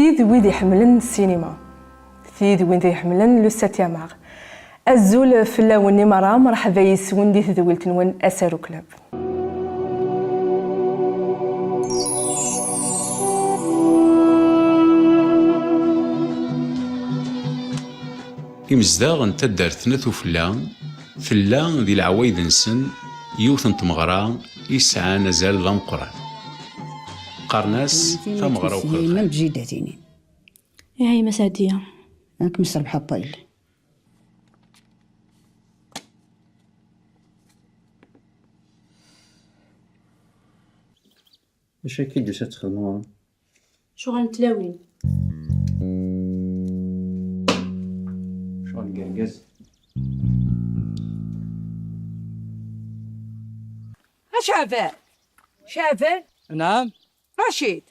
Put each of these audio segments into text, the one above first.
ثيد ويد يحملن السينما، ثيد ويد يحملن لو ساتيام ار. الزول فلاوني مرة مرحبا يسون دي تدولت نون أسارو كلاب. إمزداغ نتا دارتنا فلا ذي العوايد نسن يوث تمغرا يسعى نزال ضم قران قرناس تمغرا وكل ما بجيداتيني هاي مسادية راك مسرب حطيل واش هكا جالسة تخدموا؟ شغل نتلاوين. شغل قرقاز. شافر نعم رشيد.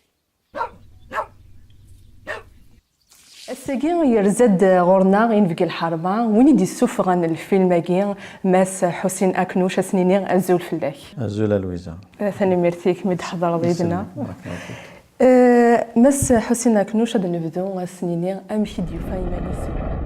الساقي يرزد غورنا غين فيك الحربة وين يدي السفغان الفيلم كي ماس حسين أكنوش سنيني أزول فلاك. أزول لويزا. ثاني ميرتيك مد حضر ضيدنا. ماس حسين أكنوش هذا نبدو سنيني أمشي ديو فايمة